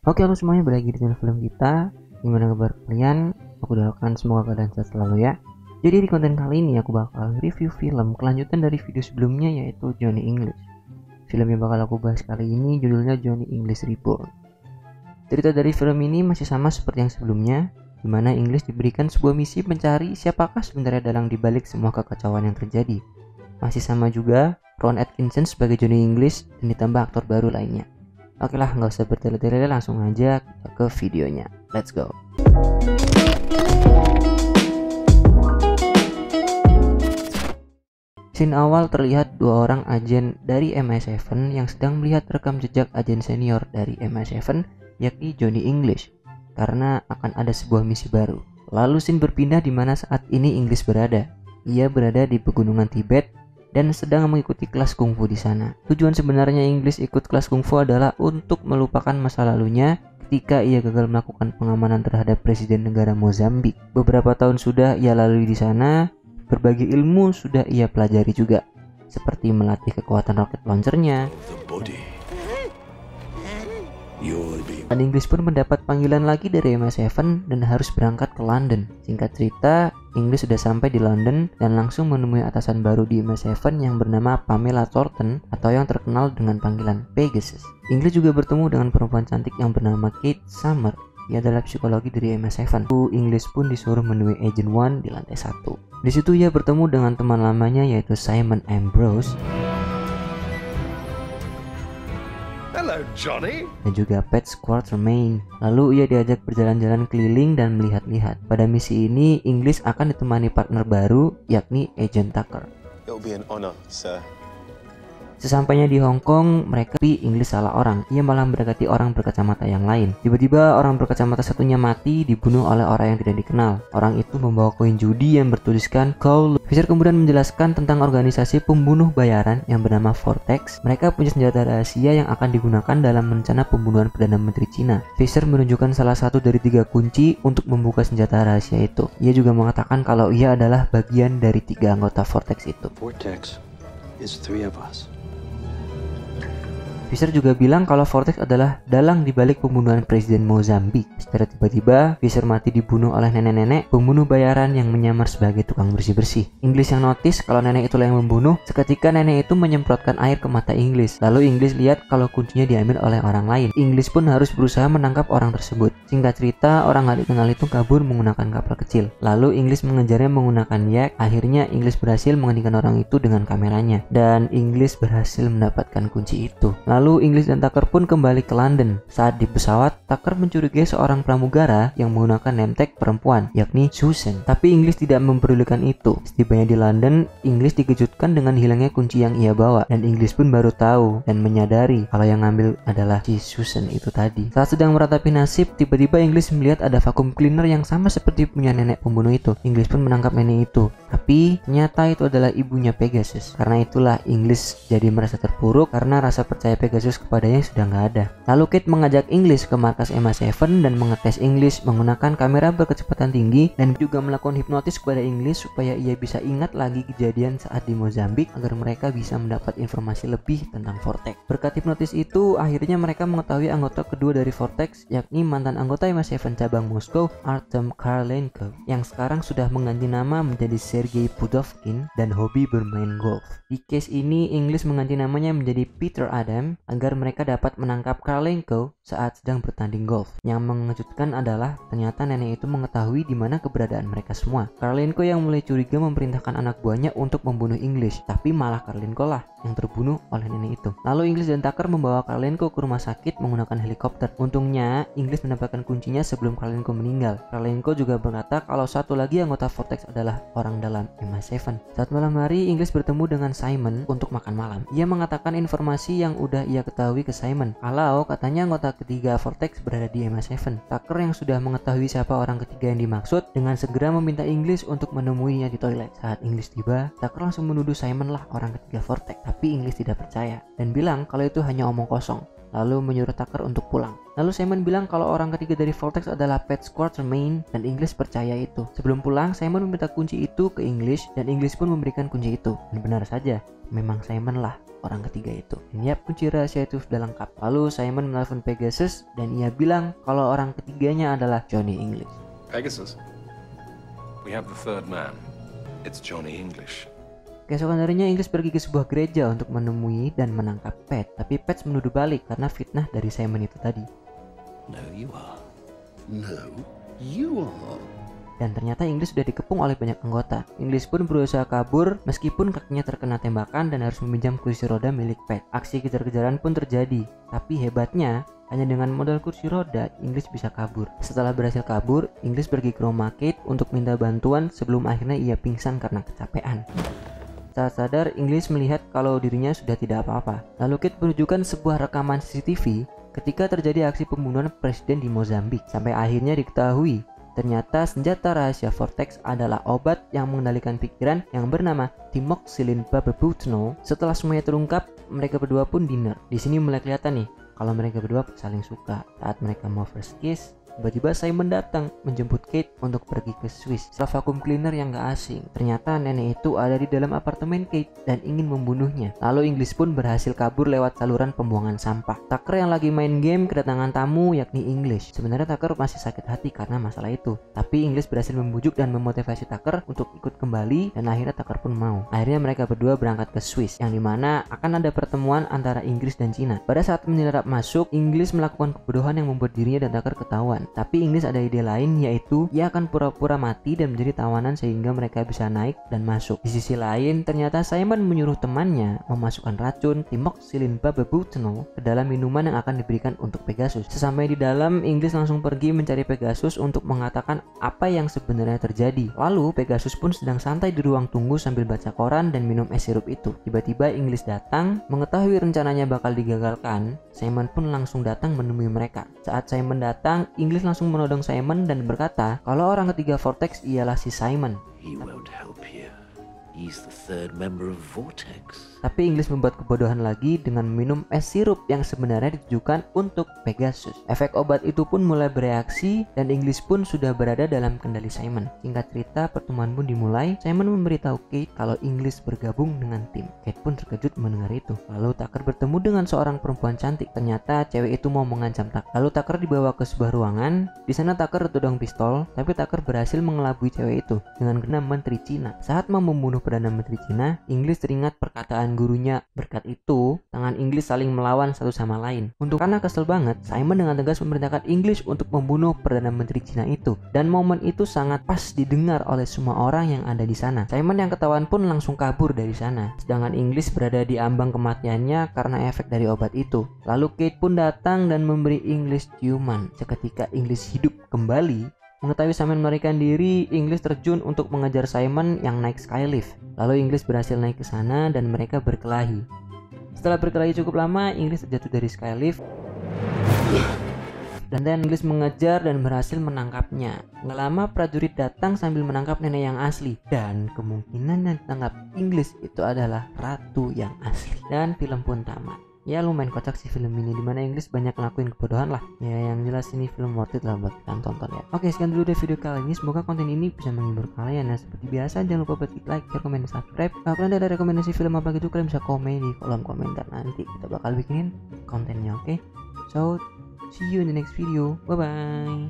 Oke, halo semuanya, balik lagi di channel film kita. Gimana kabar kalian? Aku doakan semoga kalian sehat selalu ya. Jadi di konten kali ini aku bakal review film kelanjutan dari video sebelumnya, yaitu Johnny English. Film yang bakal aku bahas kali ini judulnya Johnny English Reborn. Cerita dari film ini masih sama seperti yang sebelumnya, di mana English diberikan sebuah misi mencari siapakah sebenarnya dalang dibalik semua kekacauan yang terjadi. Masih sama juga, Rowan Atkinson sebagai Johnny English dan ditambah aktor baru lainnya. Oke lah, nggak usah bertele-tele, langsung aja kita ke videonya. Let's go. Scene awal terlihat dua orang agen dari MI7 yang sedang melihat rekam jejak agen senior dari MI7, yakni Johnny English, karena akan ada sebuah misi baru. Lalu scene berpindah di mana saat ini English berada. Ia berada di pegunungan Tibet dan sedang mengikuti kelas kungfu di sana. Tujuan sebenarnya English ikut kelas kungfu adalah untuk melupakan masa lalunya ketika ia gagal melakukan pengamanan terhadap presiden negara Mozambik. Beberapa tahun sudah ia lalui di sana, berbagai ilmu sudah ia pelajari juga, seperti melatih kekuatan roket launchernya. Dan English pun mendapat panggilan lagi dari MI7 dan harus berangkat ke London. Singkat cerita, English sudah sampai di London dan langsung menemui atasan baru di MI7 yang bernama Pamela Thornton atau yang terkenal dengan panggilan Pegasus. English juga bertemu dengan perempuan cantik yang bernama Kate Summer. Ia adalah psikologi dari MI7. English pun disuruh menemui Agent One di lantai 1. Di situ ia bertemu dengan teman lamanya yaitu Simon Ambrose. Hello, Johnny. Dan juga Pat Quatermain. Lalu ia diajak berjalan-jalan keliling dan melihat-lihat. Pada misi ini, English akan ditemani partner baru, yakni Agent Tucker. It'll be an honor, sir. Sesampainya di Hong Kong, mereka English salah orang. Ia malah mendekati orang berkacamata yang lain. Tiba-tiba orang berkacamata satunya mati, dibunuh oleh orang yang tidak dikenal. Orang itu membawa koin judi yang bertuliskan Call. Fisher kemudian menjelaskan tentang organisasi pembunuh bayaran yang bernama Vortex. Mereka punya senjata rahasia yang akan digunakan dalam rencana pembunuhan Perdana Menteri Cina. Fisher menunjukkan salah satu dari 3 kunci untuk membuka senjata rahasia itu. Ia juga mengatakan kalau ia adalah bagian dari 3 anggota Vortex itu. Vortex is 3 of us. Fisher juga bilang kalau Vortex adalah dalang dibalik pembunuhan Presiden Mozambik. Secara tiba-tiba, Fisher mati dibunuh oleh nenek-nenek pembunuh bayaran yang menyamar sebagai tukang bersih-bersih. English yang notice kalau nenek itulah yang membunuh. Seketika nenek itu menyemprotkan air ke mata English. Lalu English lihat kalau kuncinya diambil oleh orang lain. English pun harus berusaha menangkap orang tersebut. Singkat cerita, orang gak dikenal itu kabur menggunakan kapal kecil. Lalu English mengejarnya menggunakan yak. Akhirnya English berhasil menghentikan orang itu dengan kameranya. Dan English berhasil mendapatkan kunci itu. Lalu English dan Tucker pun kembali ke London. Saat di pesawat, Tucker mencurigai seorang pramugara yang menggunakan name tag perempuan, yakni Susan. Tapi English tidak mempedulikan itu. Setibanya di London, English dikejutkan dengan hilangnya kunci yang ia bawa. Dan English pun baru tahu dan menyadari kalau yang ngambil adalah si Susan itu tadi. Saat sedang meratapi nasib, tiba-tiba English melihat ada vacuum cleaner yang sama seperti punya nenek pembunuh itu. English pun menangkap nenek itu. Tapi ternyata itu adalah ibunya Pegasus. Karena itulah English jadi merasa terpuruk karena rasa percaya Pegasus kepadanya sudah nggak ada. Lalu Kate mengajak English ke markas MI7 dan mengetes English menggunakan kamera berkecepatan tinggi dan juga melakukan hipnotis kepada English supaya ia bisa ingat lagi kejadian saat di Mozambik agar mereka bisa mendapat informasi lebih tentang Vortex. Berkat hipnotis itu, akhirnya mereka mengetahui anggota kedua dari Vortex, yakni mantan anggota MI7 cabang Moskow, Artem Karalenko, yang sekarang sudah mengganti nama menjadi Sergei Pudovkin dan hobi bermain golf. Di case ini, English mengganti namanya menjadi Peter Adam agar mereka dapat menangkap Karalenko saat sedang bertanding golf. Yang mengejutkan adalah ternyata nenek itu mengetahui di mana keberadaan mereka semua. Karalenko yang mulai curiga memerintahkan anak buahnya untuk membunuh English, tapi malah Karalenko lah yang terbunuh oleh nenek itu. Lalu English dan Tucker membawa Karalenko ke rumah sakit menggunakan helikopter. Untungnya English mendapatkan kuncinya sebelum Karalenko meninggal. Karalenko juga berkata kalau satu lagi anggota Vortex adalah orang dalam MI7. Saat malam hari, English bertemu dengan Simon untuk makan malam. Ia mengatakan informasi yang udah ia ketahui ke Simon, kalau katanya anggota ketiga Vortex berada di MI7. Tucker yang sudah mengetahui siapa orang ketiga yang dimaksud dengan segera meminta English untuk menemuinya di toilet. Saat English tiba, Tucker langsung menuduh Simon lah orang ketiga Vortex. Tapi English tidak percaya dan bilang kalau itu hanya omong kosong. Lalu menyuruh Tucker untuk pulang. Lalu Simon bilang kalau orang ketiga dari Vortex adalah Pat Quatermain dan English percaya itu. Sebelum pulang, Simon meminta kunci itu ke English dan English pun memberikan kunci itu. Dan benar saja, memang Simon lah orang ketiga itu. Dan yap, kunci rahasia itu sudah lengkap. Lalu Simon menelpon Pegasus dan ia bilang kalau orang ketiganya adalah Johnny English. Pegasus, we have the third man. It's Johnny English. Keesokan harinya English pergi ke sebuah gereja untuk menemui dan menangkap Pat. Tapi Pat menuduh balik karena fitnah dari Simon itu tadi. No, you are. No, you are. Dan ternyata English sudah dikepung oleh banyak anggota. English pun berusaha kabur meskipun kakinya terkena tembakan dan harus meminjam kursi roda milik Pat. Aksi kejar-kejaran pun terjadi. Tapi hebatnya, hanya dengan modal kursi roda, English bisa kabur. Setelah berhasil kabur, English pergi ke rumah Kate untuk minta bantuan sebelum akhirnya ia pingsan karena kecapean. Saat sadar, English melihat kalau dirinya sudah tidak apa-apa. Lalu Kate menunjukkan sebuah rekaman CCTV ketika terjadi aksi pembunuhan presiden di Mozambik. Sampai akhirnya diketahui, ternyata senjata rahasia Vortex adalah obat yang mengendalikan pikiran yang bernama Timoxilin Bababutno. Setelah semuanya terungkap, mereka berdua pun dinner. Di sini mulai kelihatan nih kalau mereka berdua saling suka. Saat mereka mau first kiss, tiba-tiba Simon datang menjemput Kate untuk pergi ke Swiss. Setelah vacuum cleaner yang gak asing, ternyata nenek itu ada di dalam apartemen Kate dan ingin membunuhnya. Lalu English pun berhasil kabur lewat saluran pembuangan sampah. Tucker yang lagi main game kedatangan tamu yakni English. Sebenarnya Tucker masih sakit hati karena masalah itu, tapi English berhasil membujuk dan memotivasi Tucker untuk ikut kembali dan akhirnya Tucker pun mau. Akhirnya mereka berdua berangkat ke Swiss, yang dimana akan ada pertemuan antara Inggris dan Cina. Pada saat menyerap masuk, English melakukan kebodohan yang membuat dirinya dan Tucker ketahuan. Tapi English ada ide lain, yaitu ia akan pura-pura mati dan menjadi tawanan sehingga mereka bisa naik dan masuk. Di sisi lain, ternyata Simon menyuruh temannya memasukkan racun Timoxilin Bababutno ke dalam minuman yang akan diberikan untuk Pegasus. Sesampai di dalam, English langsung pergi mencari Pegasus untuk mengatakan apa yang sebenarnya terjadi. Lalu Pegasus pun sedang santai di ruang tunggu sambil baca koran dan minum es sirup itu. Tiba-tiba English datang, mengetahui rencananya bakal digagalkan. Simon pun langsung datang menemui mereka. Saat Simon datang, English langsung menodong Simon dan berkata kalau orang ketiga Vortex ialah si Simon. He won't help you. He's the third member of Vortex. Tapi English membuat kebodohan lagi dengan minum es sirup yang sebenarnya ditujukan untuk Pegasus. Efek obat itu pun mulai bereaksi dan English pun sudah berada dalam kendali Simon. Singkat cerita, pertemuan pun dimulai. Simon memberitahu Kate kalau English bergabung dengan tim. Kate pun terkejut mendengar itu. Lalu Tucker bertemu dengan seorang perempuan cantik. Ternyata cewek itu mau mengancam Tucker. Lalu Tucker dibawa ke sebuah ruangan. Di sana Tucker ditodong pistol, tapi Tucker berhasil mengelabui cewek itu dengan genam Menteri Cina. Saat mau membunuh Perdana Menteri Cina, English teringat perkataan gurunya. Berkat itu, tangan English saling melawan satu sama lain. Karena kesel banget, Simon dengan tegas memerintahkan English untuk membunuh Perdana Menteri Cina itu. Dan momen itu sangat pas didengar oleh semua orang yang ada di sana. Simon yang ketahuan pun langsung kabur dari sana. Sedangkan English berada di ambang kematiannya karena efek dari obat itu. Lalu Kate pun datang dan memberi English ciuman. Seketika English hidup kembali. Mengetahui Simon melarikan diri, English terjun untuk mengejar Simon yang naik skylift. Lalu English berhasil naik ke sana dan mereka berkelahi. Setelah berkelahi cukup lama, English terjatuh dari skylift. Dan English mengejar dan berhasil menangkapnya. Nggak lama prajurit datang sambil menangkap nenek yang asli. Dan kemungkinan yang ditangkap English itu adalah ratu yang asli. Dan film pun tamat. Ya lumayan kocak sih film ini, dimana English banyak ngelakuin kebodohan lah. Ya yang jelas ini film worth it lah buat kalian tonton ya. Oke, sekian dulu deh video kali ini. Semoga konten ini bisa menghibur kalian ya. Seperti biasa jangan lupa buat like, share, komen, dan subscribe. Kalau kalian ada rekomendasi film apa gitu, kalian bisa komen di kolom komentar. Nanti kita bakal bikinin kontennya, oke? So see you in the next video. Bye bye.